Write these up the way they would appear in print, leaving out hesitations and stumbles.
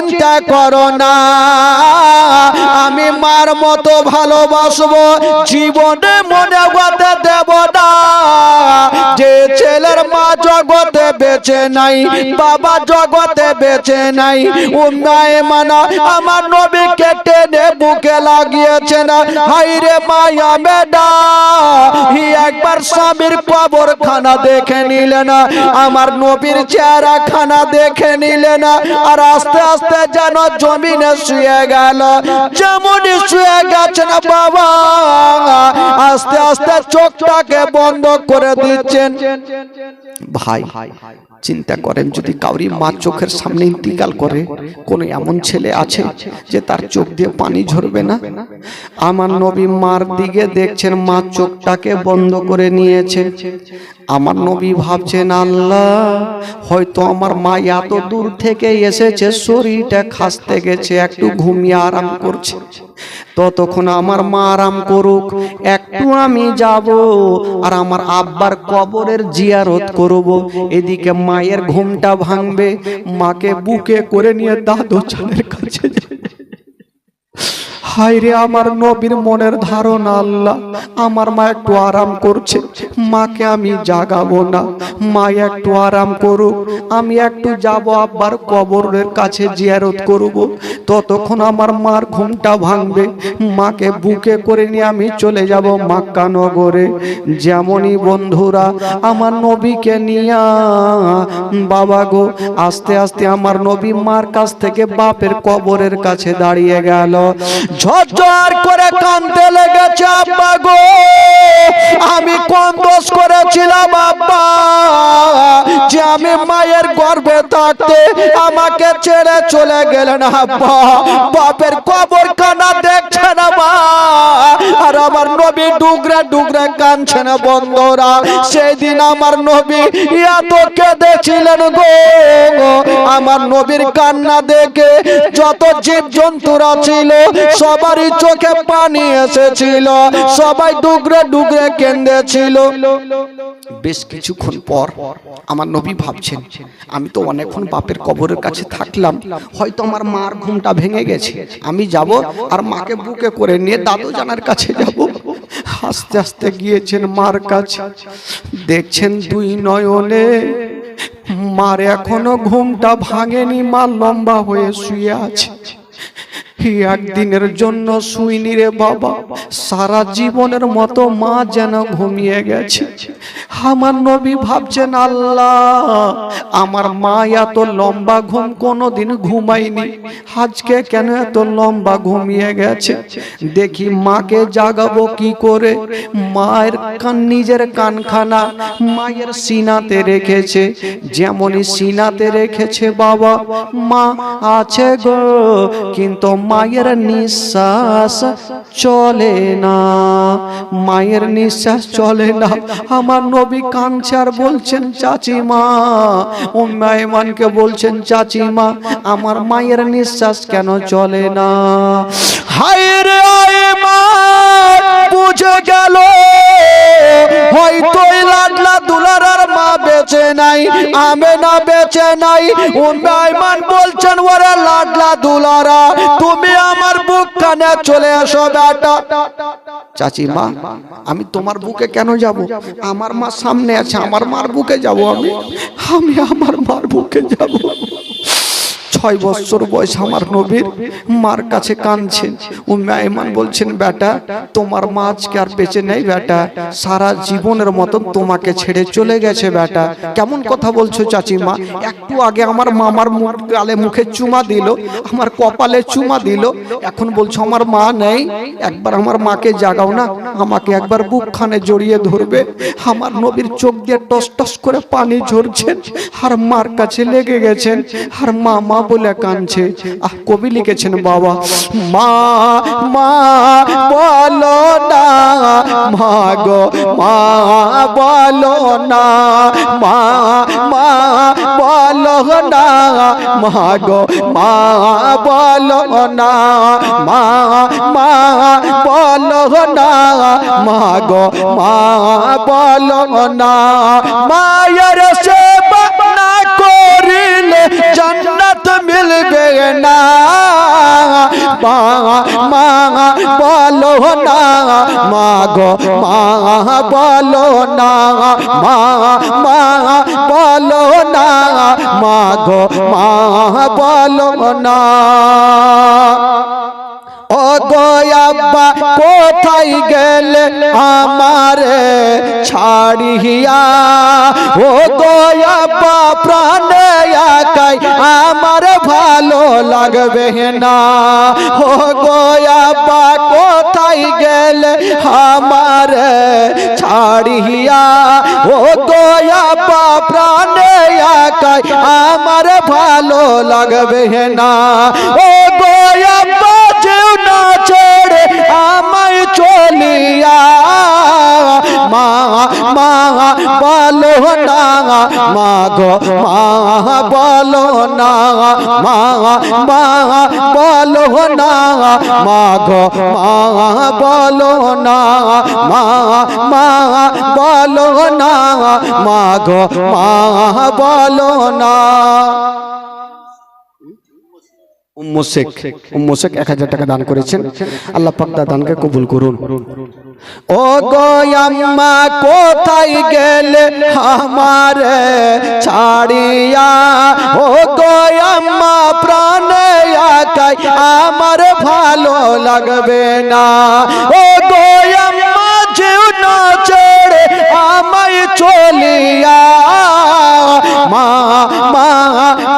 চিন্তা করো না, আমি মার মতো ভালোবাসবো, জীবনে মনে হতে দেব না। যে ছেলের মা জগতে বেঁচে নাই, বাবা জগতে বেঁচে নাই, উম্মে মানা আমার নবীকে টেনে বুকে লাগিয়েছে না। হায়রে মায়া বেডা, একবার স্বামীর কবরখানা দেখে নিলে না, আমার নবীর চেহারা খানা দেখে নিলে না, আর আস্তে আস্তে যেন জমিনে শুয়ে গেল। যেমনই শুয়ে গেছে না বাবা, আস্তে আস্তে চোখটাকে বন্ধ করে দিচ্ছেন। ভাই চিন্তা করেন, যদি কাউরি মা চোখের সামনে ইন্তিকাল করে, কোন এমন ছেলে আছে যে তার চোখ দিয়ে পানি ঝরবে না? আমার নবী মার দিকে দেখছেন, মা চোখটাকে বন্ধ করে নিয়েছে। আমার নবী ভাবছেন, আল্লাহ হয়তো আমার মা এত দূর থেকে এসেছে, শরীরটা খাসতে গেছে, একটু ঘুমিয়ে আরাম করছে, ততক্ষণ আমার মা আরাম করুক, একটু আমি যাব আর আমার আব্বার কবরের জিয়ারত করব। এদিকে মায়ের ঘুমটা ভাঙবে, মাকে বুকে করে নিয়ে দাদু চানের কাছে যাবে। হায়রে আমার নবীর মনের ধারণা, আল্লাহ আমার মা একটু আরাম করছে, মাকে আমি জাগাবো না, মা একটু আরাম করুক, আমি একটু যাব আব্বার কবরের কাছে জিয়ারত করব, ততক্ষণ আমার মার ঘুমটা ভাঙবে, মাকে বুকে করে নিয়ে আমি চলে যাব মক্কা নগরে। যেমনই বন্ধুরা আমার নবীকে নিয়া বাবা গো আস্তে আস্তে আমার নবী মার কাছ থেকে বাপের কবরের কাছে দাঁড়িয়ে গেল। ঝরঝর করে কাঁদতে লেগেছে, আব্বা গো আমি কোন দোষ করেছিলাম আব্বা, যে আমি মায়ের গর্ভে থাকতে আমাকে ছেড়ে চলে গেলেন আব্বা। বাপের কবরখানা দেখছে না মা, আর আমার নবী ডুগরে ডুগরে কাঁদছে না। বন্ধুরা সেই দিন আমার নবী এত কেঁদেছিলেন গো, আমার নবীর কান্না দেখে যত জীব জন্তুরা ছিল সবারই চোখে পানি এসেছিল, সবাই ডুগরে ডুগরে কেঁদেছিল। বেশ কিছুক্ষণ পর আমার নবী ভাবছেন, আমি তো অনেকক্ষণ বাপের কবরের কাছে থাকলাম, হয়তো আমার মার ঘুমটা ভেঙে গেছে, আমি যাব আর মাকে বুকে করে নিয়ে দাদু জানার কাছে যাব। আস্তে আস্তে গিয়েছেন মার কাছে, দেখছেন দুই নয়নে মার এখনো ঘুমটা ভাঙেনি, মা লম্বা হয়ে শুয়ে আছে। একদিনের জন্য শুইনি রে বাবা, সারা জীবনের মতো মা যেন ঘুমিয়ে গেছে। আমার নবী ভাবছেন, আল্লাহ আমার মা এত লম্বা ঘুম কোনোদিন ঘুমায়নি, আজকে কেন এত লম্বা ঘুমিয়ে গেছে। দেখি মাকে জাগাবো কি করে। মায়ের নিজের কানখানা মায়ের সিনাতে রেখেছে, যেমনই সিনাতে রেখেছে বাবা মা আছে গো, কিন্তু মায়ের নিঃশ্বাস চলে না, মায়ের নিঃশ্বাস চলে না। আমার নবী কাঁদছে আর বলছেন, চাচিমা, উম্মে আইমানকে বলছেন, চাচিমা আমার মায়ের নিঃশ্বাস কেন চলে না? হায়রে আইমান বুঝে গেল, হয়তো লাডলা দুলারার মা বেঁচে নাই, আমেনা বেঁচে নাই। উম্মে আইমান বলছেন, ওরে লাডলা দুলারা তুমি আমার বুক কানে চলে আসো বেটা। চাচিমা আমি তোমার বুকে কেন যাব? আমার মা সামনে আছে, আমার মার বুকে যাব, আমি আমার মার বুকে যাব। 6 বছর বয়স আমার নবীর, মার কাছে কাঁদছেন। উম্মে আইমান বলছেন, বেটা তোমার মা আজকে আর বেঁচে নেই বেটা, সারা জীবনের মতো তোমাকে ছেড়ে চলে গেছে বেটা। কেমন কথা বলছো চাচিমা? একটু আগে আমার মামার গালে মুখে চুমা দিল, আমার কপালে চুমা দিল, এখন বলছো আমার মা নেই। একবার আমার মাকে জাগাও না, আমাকে একবার বুকখানে জড়িয়ে ধরবে। আমার নবীর চোখ দিয়ে টস টস করে পানি ঝরছে, আর মার কাছে লেগে গেছেন, আর মা মা বলে কাঁদছে। কবি লিখেছেন, বাবা মা মা বলো না, মা গো মা বলো না, মা মা বলো না, মা গো মা বলো না, মা মা বলো না, মা গো মা বলো না। মায়ের সেবা না করিলে দিলে জান্নাত মিলবে না। মা বলো না, মা গো মা বলো না, মা বলো না, মা গো মা বলো না। ও গো আব্বা কোথায় গেলে আমারে ছাড়িয়া, ও গো আব্বা প্রাণে একাই আমার ভালো লাগবে না। ও গো আব্বা কোথায় গেলে আমারে ছাড়িয়া, ও গো আব্বা প্রাণে একাই আমার ভালো লাগবে না। ও গো আব্বা যেও না ছেড়ে আমায় চলিয়া, মা বলো না, মা গো মা বলো না, মা বলো না, মা গো মা বলো না, মা বলো না, মা গো মা বলো না। উম্মু শেখ 1000 টাকা দান করেছেন, আল্লাহ পাক তার দানকে কবুল করুন। ও গো আম্মা কোথায় গেলে আমারে ছাড়িয়া, ও গো আম্মা প্রাণে একাই আমার ভালো লাগবে না। ও গো আম্মা যেও না ছেড়ে আমায় চলিয়া, মা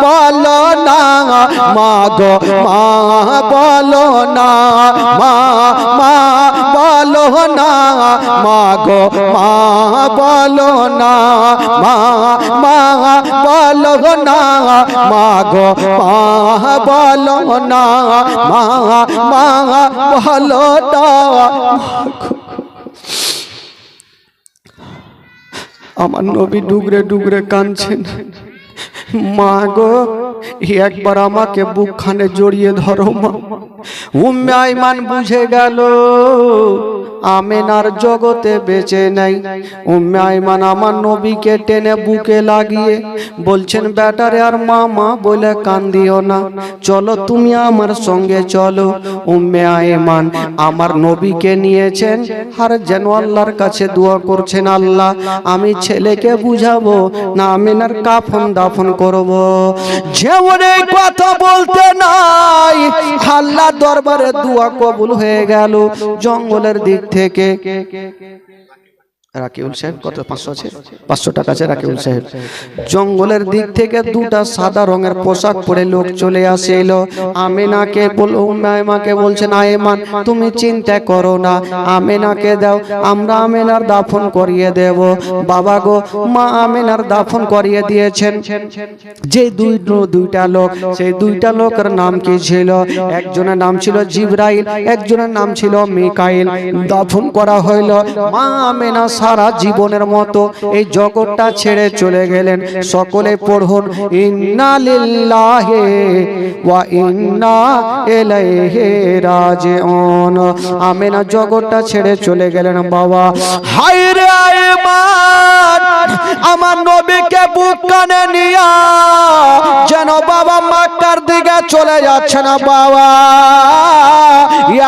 বলো না, মা গো মা বলো না, মা বলো না, মা গো মা বলো না, মা বলো না, মা গো মা বলো না, মা বলো না। আমার নবী ডুগরে ডুগরে কাঁদছেন। মা গো একবার আমাকে বুকখানে জড়িয়ে ধরো মা। উম্মে আইমান বুঝে গেল আমেনার জগতে বেঁচে নাই। উম্মে আইমান আমার নবীকে টেনে বুকে লাগিয়ে বলছেন, বেটারে আর মা বলে কান্দিও না, চলো তুমি আমার সঙ্গে চলো। উম্মে আইমান আমার নবীকে নিয়েছেন আর যেন আল্লাহর কাছে দোয়া করছেন, আল্লাহ আমি ছেলেকে বুঝাবো না আমেনার কাফন দাফন করব। যেমন এই কথা বলতে নাই আল্লাহ দরবারে দোয়া কবুল হয়ে গেল। জঙ্গলের দিক থেকে রাকিউল সাহেব কত 500 আছে, 500 টাকা আছে রাকিউল সাহেব। জঙ্গলের দিক থেকে দুটা সাদা রঙের পোশাক পরে লোক চলে আসিল। আমেনাকে উম্মে বলছেন, আয়েমান তুমি চিন্তা করো না, আমেনাকে দাও, আমরা আমেনার দাফন করিয়ে দেব। বাবা গো মা আমেনার দাফন করিয়ে দিয়েছেন। যে দুইটা লোক, সেই দুইটা লোকের নাম কি ছিল? একজনের নাম ছিল জিবরাইল, একজনের নাম ছিল মিকাইল। দাফন করা হইল। মা আমেনা সারা জীবনের মতো এই জগৎটা ছেড়ে চলে গেলেন। সকলে পড়ুন, ইন্না লিল্লাহি ওয়া ইন্না ইলাইহি রাজিউন। আমেনা জগৎটা ছেড়ে চলে গেলেন। বাবা হায় রে আইমান, আমার নবীকে বুক কানে নিয়া যেন বাবা মক্কার দিকে চলে যাচ্ছে না। বাবা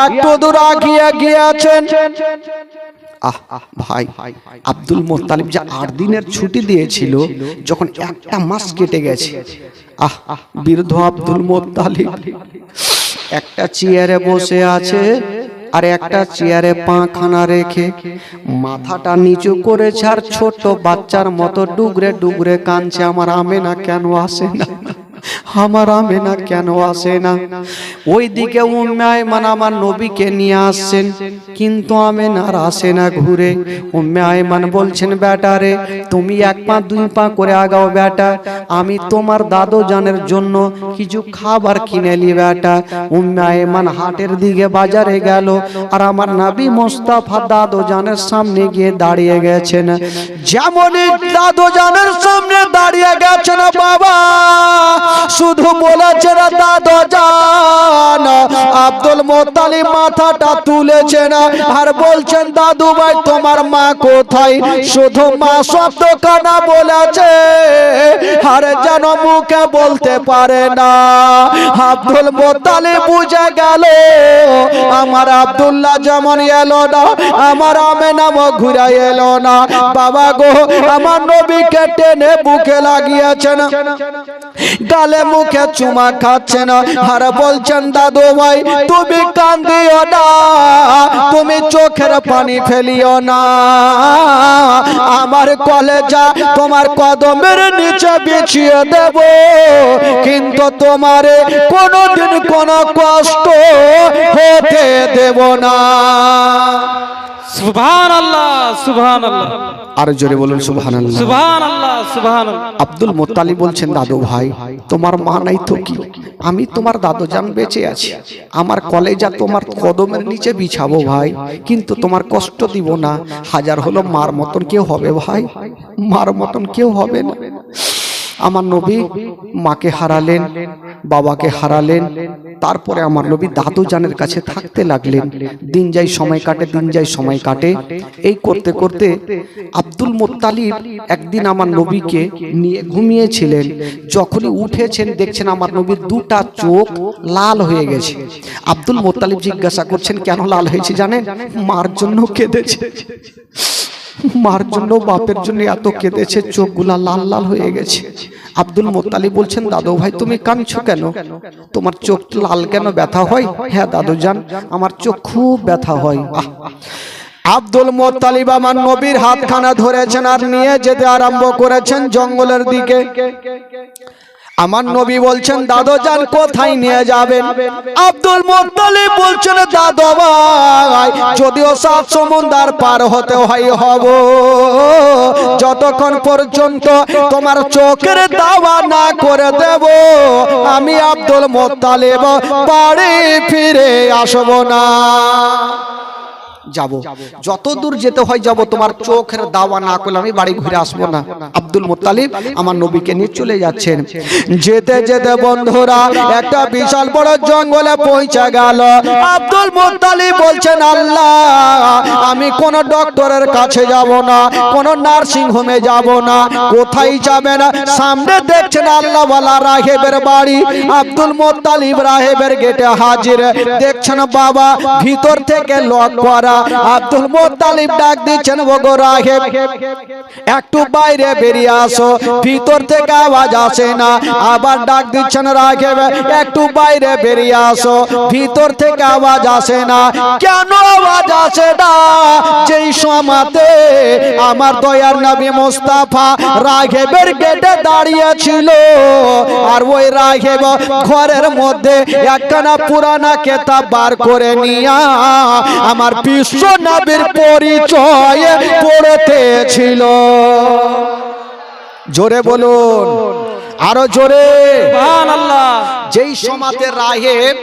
একটু দূর আগিয়ে গিয়েছেন। ভাই আব্দুল মুত্তালিব যে 8 দিনের ছুটি দিয়েছিল, যখন একটা মাস কেটে গেছে, বৃদ্ধ আব্দুল মুত্তালিব একটা চেয়ারে বসে আছে আর একটা চেয়ারে পা খানা রেখে মাথাটা নিচু করেছে আর ছোট বাচ্চার মতো ডুগরে ডুগরে কাঁদছে, আমার আমেনা কেন আসে না, আমার আমেনা কেন আসে না। ওইদিকে উম্মে আইমান আমার নবীকে নিয়ে আসছেন, কিন্তু আমেনার আসে না ঘুরে। উম্মে আইমান বলছেন, বেটারে তুমি 1 পা 2 পা করে আগাও বেটা, আমি তোমার দাদু জানের জন্য কিছু খাবার কিনে নি বেটা। উম্মে আইমান হাটের দিকে বাজারে গেল আর আমার নবী মুস্তাফা দাদু জানের সামনে গিয়ে দাঁড়িয়ে গেছেন। যেমনই দাদু জানের সামনে দাঁড়িয়ে গেছেন বাবা শুধু বলেছেন দাদু জান। আব্দুল মুত্তালিব মাথাটা তুলেছেন আর বলছেন দাদু ভাই তোমার মা কোথায়? শুধু মা শব্দখানা বলেছে আর যেন মুখে বলতে পারে না। আব্দুল মুত্তালিব বুঝে গেল আমার আব্দুল্লাহ যেমন এলো না, আমার আমেনাও ঘুরে এলো না। বাবা গো, আমার নবীকে টেনে বুকে লাগিয়েছেন, গালে মুখে চুমা খাচ্ছেন আর বলছেন দাদু ভাই তুমি কান্দিও না, তুমি চোখের পানি ফেলিও না। আমার কলেজা তোমার কদমের নিচে বিছিয়ে দেব, কিন্তু তোমারে কোনোদিন কোনো কষ্ট হতে দেব না। সুবহানাল্লাহ, সুবহানাল্লাহ। আর জোরে বলুন সুবহানাল্লাহ, সুবহানাল্লাহ, সুবহানাল্লাহ। আব্দুল মুত্তালিব বলছেন দাদু ভাই তোমার মা নাই তো কি, আমি তোমার দাদু জান বেঁচে আছি, আমার কলেজা তোমার কদমের নিচে বিছাবো ভাই, কিন্তু তোমার কষ্ট দিব না। হাজার হলো মার মতন কেউ হবে ভাই, মার মতন কেউ হবে না। আমার নবী মাকে হারালেন, বাবাকে হারালেন, তারপরে আমার নবী দাদু জানের কাছে থাকতে লাগলেন। দিন যায় সময় কাটে, দিন যায় সময় কাটে। এই করতে করতে আব্দুল মুত্তালিব একদিন আমার নবীকে নিয়ে ঘুমিয়েছিলেন। যখনই উঠেছেন দেখছেন আমার নবীর দুটা চোখ লাল হয়ে গেছে। আব্দুল মুত্তালিব জিজ্ঞাসা করছেন কেন লাল হয়েছে জানেন? মার জন্য কেঁদেছে, মার জন্য বাপের জন্য এত কেঁদেছে, চোখগুলা লাল লাল হয়ে গেছে। আব্দুল মুত্তালিব বলছেন দাদু ভাই তুমি কাঁদছো কেন? তোমার চোখ লাল কেন, ব্যথা হয়? হ্যাঁ দাদু জান আমার চোখ খুব ব্যথা হয়। আব্দুল মুত্তালিব আমার নবীর হাতখানা ধরেছেন আর নিয়ে যেতে আরম্ভ করেছেন জঙ্গলের দিকে। আমার নবী বলছেন দাদু জান কোথায় নিয়ে যাবেন? আব্দুল মুত্তালিব বলছেন দাদু ভাই যদিও 7 সমুদ্র পার হতে হয় হব, যতক্ষণ পর্যন্ত তোমার চোখের দাওয়া না করে দেব আমি আব্দুল মুত্তালিব বাড়ি ফিরে আসব না। যাব যত দূর যেতে হয় যাব, তোমার চোখের দাওয়া না করলে আমি বাড়ি ঘুরে আসবো না। আব্দুল মুত্তালিব আমার নবীকে নিয়ে চলে যাচ্ছেন। যেতে যেতে বন্ধুরা একটা বিশাল বড় জঙ্গলে পৌঁছে গেল। আব্দুল মুত্তালিব বলছেন আল্লাহ আমি কোন ডক্টরের কাছে যাব না, কোন নার্সিং হোমে যাব না, কোথায় যাবে না? সামনে দেখছেন আল্লাহওয়ালা রাহেবের বাড়ি। আব্দুল মুত্তালিব রাহেবের গেটে হাজির। দেখছেন বাবা ভিতর থেকে লক করা। আব্দুল মুত্তালিব ডাক দিচ্ছেন ওগো রাহেব একটু বাইরে বেরিয়ে আসো, ভিতর থেকে আওয়াজ আসে না। আবার ডাক দিচ্ছেন রাহেব একটু বাইরে বেরিয়ে আসো, ভিতর থেকে আওয়াজ আসে না। কেন আওয়াজ আসে না? যেই সময়তে আমার দয়ার নবী মুস্তাফা রাহেবের গেটে দাঁড়িয়ে ছিল, আর ওই রাহেব ঘরের মধ্যে একখানা পুরানা কিতাব বার করে নিয়া আমার বিশ্ব নবীর পরিচয় পড়তেছিল। জোরে বলুন, আরো জোরে সুবহানাল্লাহ। যেই সমাতে রাহেব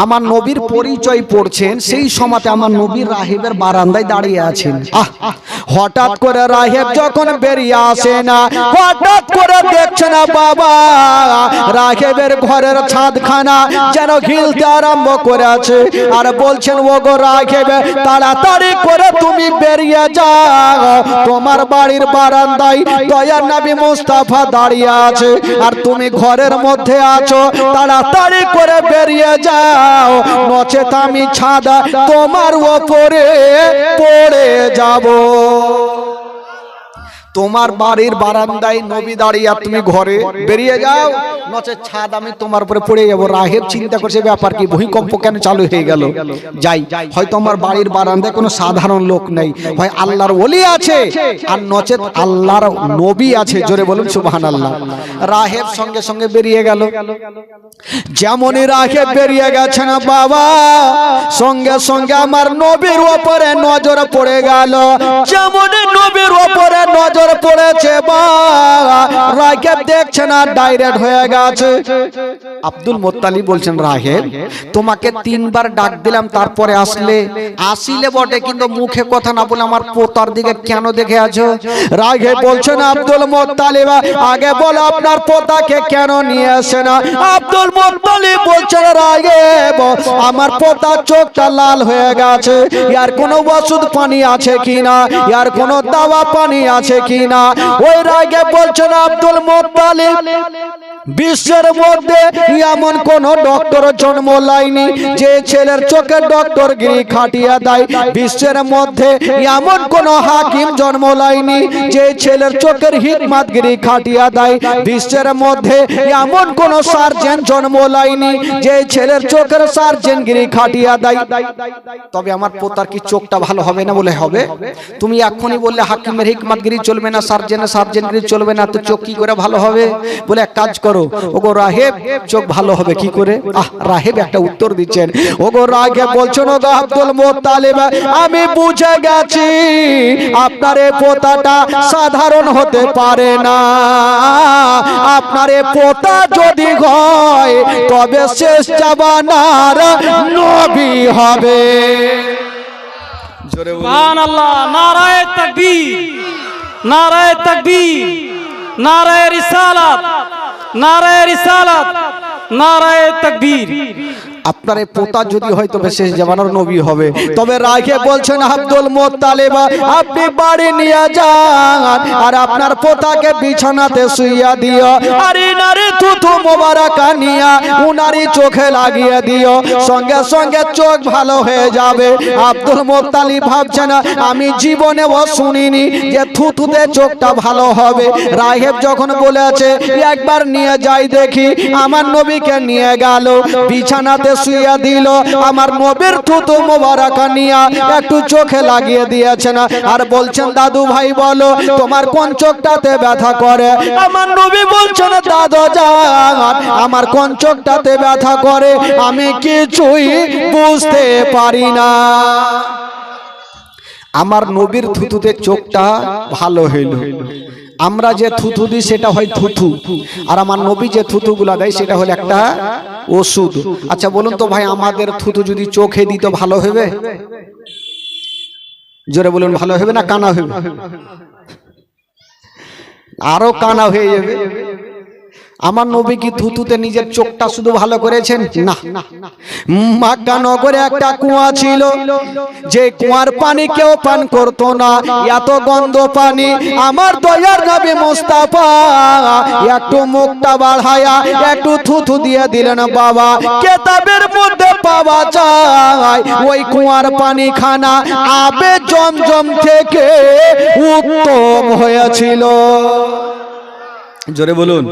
আমার নবীর পরিচয় পড়ছেন, সেই সময়তে আমার নবীর রাহেবের বারান্দায় দাঁড়িয়ে আছেন। হঠাৎ করে রাহেব যখন বেরিয়ে আসে না, হঠাৎ করে দেখছে না বাবা রাহেবের ঘরের ছাদখানা যেন হিলতে আরম্ভ করে আছে। আর বলছেন ওগো রাহেব তাড়াতাড়ি করে তুমি বেরিয়ে যাও, তোমার বাড়ির বারান্দায় দয়ার নবী মুস্তাফা দাঁড়িয়ে আছে আর তুমি ঘরের মধ্যে আছো, তাড়াতাড়ি করে বেরিয়ে যাও, নচেত আমি ছাদা তোমার উপরে পড়ে যাব। তোমার বাড়ির বারান্দায় নবী দাঁড়িয়ে আর তুমি ঘরে বেরিয়ে যাও, নচেত ছাদ আমি তোমার উপরে পড়ে যাব। রাহেব চিন্তা করছে ব্যাপার কি, ভূমিকম্প কেন চালু হয়ে গেল? যাই, হয়তো আমার বাড়ির বারান্দায় কোনো সাধারণ লোক নেই, হয় আল্লাহর ওলি আছে আর নচেত আল্লাহর নবী আছে। জোরে বলুন সুবহানাল্লাহ। রাহেব সঙ্গে সঙ্গে বেরিয়ে গেল। যেমনই রাহেব বেরিয়ে গেছে না বাবা, সঙ্গে সঙ্গে আমার নবীর উপরে নজর পড়ে গেল। যেমনই নবীর উপরে নজর পড়েছে বাবা, রাহেব দেখছে না, ডাইরেক্ট হয়ে গেছে। আব্দুল মোত্তালিব বলছেন, রাহেব তোমাকে 3 বার ডাক দিলাম, তারপরে আসিলে বটে, কিন্তু মুখে কথা না বলে আমার পোতার দিকে কেন দেখে আছো? রাহেব বলছেন, আব্দুল মোত্তালিব আগে বলো আপনার পোতাকে কেন নিয়ে আসে না? আব্দুল মোত্তালিব বলছেন, রাহেব আমার পোতার চোখটা লাল হয়ে গেছে, ইয়ার কোনো ওষুধ পানি আছে কিনা, ইয়ার কোনো দাওয়া পানি আছে কিনা? ওই রাহেব বলছেন, আব্দুল মোত্তালিব বিশ্বের মধ্যে এমন কোন ডক্টর জন্ম লাইনি যে ছেলের চোখের ডক্টরগিরি খাটিয়া দেয়। বিশ্বের মধ্যে এমন কোন হাকিম জন্ম লাইনি যে ছেলের চোখের হিকমতগিরি খাটিয়া দেয়। বিশ্বের মধ্যে এমন কোন সার্জন জন্ম লাইনি যে ছেলের চোখের সার্জনগিরি খাটিয়া দেয়। তবে আমার পোতার কি চোখটা ভালো হবে না? বলে হবে। তুমি এখনই বললে হাকিমের হিকমতগিরি চলবে না, সার্জনগিরি চলবে না, তো চোখ কি করে ভালো হবে? বলে এক কাজ করো, ওগো রাহেব চোখ ভালো হবে কি করে? রাহেব একটা উত্তর দিচ্ছেন, ওগো রাহেব বলছেন, ওগো আব্দুল মোত্তালিব আমি বুঝে গেছি আপনার এই পোতাটা সাধারণ হতে পারে না। আপনার এই পোতা যদি হয় তবে শেষ জামানার নবী হবে। জোরে বলুন সুবহানাল্লাহ। নারায়ে তাকবীর, নারায়ে তাকবীর, নারায়ে রিসালাত, নারায়ে রিসালাত, নারায়ে তাকবীর। আপনার এই পোতা যদি হয় তবে শেষ জামানার নবী হবে। তবে রাহেব বলছেন, আব্দুল মোত্তালিব আপনি বাড়ি নিয়ে যান আর আপনার পোতাকে বিছানাতে শুইয়া দিও, আর ইনারে থুথু মোবারকা নিয়া উনারি চোখে লাগিয়ে দিও, সঙ্গে সঙ্গে চোখ ভালো হয়ে যাবে। আব্দুল মোত্তালিব ভাবছেন, আমি জীবনেও শুনিনি যে থুথুতে চোখটা ভালো হবে। রাহেব যখন বলেছে একবার নিয়ে যাই দেখি, আমার নবীকে নিয়ে গেল, বিছানাতে শুইয়া দিল, আমার নবীর থুতু মোবারকা নিয়া একটু চোখে লাগিয়ে দিয়েছেন আর বলছেন, দাদু ভাই বলো তোমার কোন চোখটাতে ব্যথা করে? আমার নবী বলছেন, দাদু জান আমার কোন চোখটাতে ব্যথা করে আমি কিছুই বুঝতে পারি না। আমার নবীর থুতুতে চোখটা ভালো হইল। আমরা যে থুতু দিই সেটা হয় থুতু, আর আমার নবী যে থুতুগুলা দেয় সেটা হলো একটা ওষুধ। আচ্ছা বলুন তো ভাই, আমাদের থুতু যদি চোখে দিত ভালো হবে? জোরে বলুন, ভালো হবে না কানা হবে? আরো কানা হয়ে যাবে। আমার নবী কি থুতুতে নিজের চোখটা শুধু ভালো করেছেন? না। মক্কা নগরে একটা কুয়া ছিল, যে কুয়ার পানি কেউ পান করতো না, এত গন্ধ পানি। আমার দয়ার নবী মুস্তাফা একটু মুখটা বাড়ায়া একটু থুতু দিয়ে দিলেন। বাবা কিতাবের মধ্যে পাওয়া যায় ওই কুয়ার পানি খানা আবে জমজম থেকে উত্তম হয়েছিল। জোরে বলুন,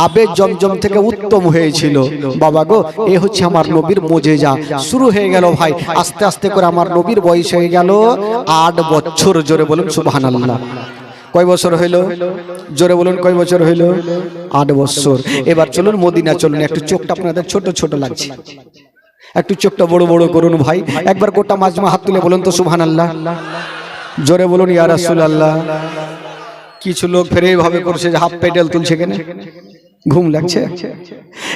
আবে জমজম থেকে উত্তম হয়েছিল। বাবা গো, এ হচ্ছে আমার নবীর মুজিজা। শুরু হয়ে গেল ভাই, আস্তে আস্তে করে আমার নবীর বয়স হয়ে গেল 8 বছর। জোরে বলুন সুবহানাল্লাহ। কয় বছর হইল? জোরে বলুন, কয় বছর হইল? 8 বছর। এবার চলুন মদিনা চলুন। একটু চোখটা আপনাদের ছোট ছোট লাগছে, একটু চোখটা বড় বড় করুন ভাই। একবার গোটা মাজমা হাত তুলে বলুন তো সুবহানাল্লাহ। জোরে বলুন ইয়া রাসূলুল্লাহ। কিছু লোক ফেরে এইভাবে করছে যে হাফ পেডেল তুলছে, কেন? ঘুম লাগছে?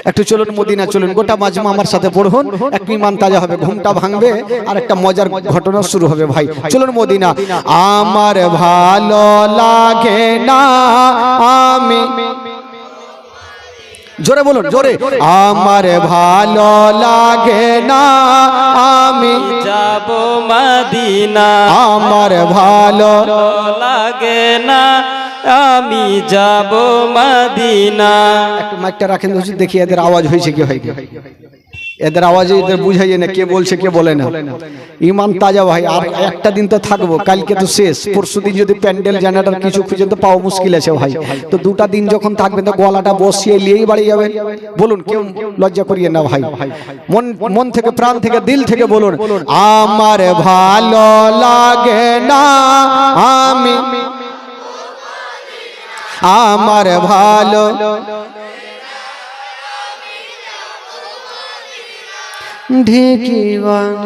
একটু চলুন মদিনা চলুন, গোটা মাজমা আমার সাথে পড়ুন, এক ইমান তাজা হবে, ঘুমটা ভাঙবে আর একটা মজার ঘটনা শুরু হবে ভাই। চলুন মদিনা। আমার ভালো লাগে না আমি, জোরে বলুন জোরে, আমার ভালো লাগে না আমি যাব মদিনা, আমার ভালো লাগে না আমি যাব মদিনা। একটু মাইকটা রাখেন তো, দেখি এদের আওয়াজ হয়েছে কি হয়। এদের আওয়াজে এদের বুঝাই যায় না কে বলছে কে বলে না। ইমান তাজা ভাই, আর একটা দিন তো থাকবো, কালকে তো শেষ। পরশু দিন যদি প্যান্ডেল জেনারেটর কিছু খুঁজে তো পাওয়া মুশকিল আছে ভাই। তো 2টা দিন যখন থাকবেন তো গলাটা বসিয়ে নিয়েই বাড়ি যাবেন। বলুন, কেউ লজ্জা করিয়ে না ভাই, মন থেকে প্রাণ থেকে দিল থেকে বলুন, আমার ভালো লাগে না আমি, আমার ভালো ঢেকি বান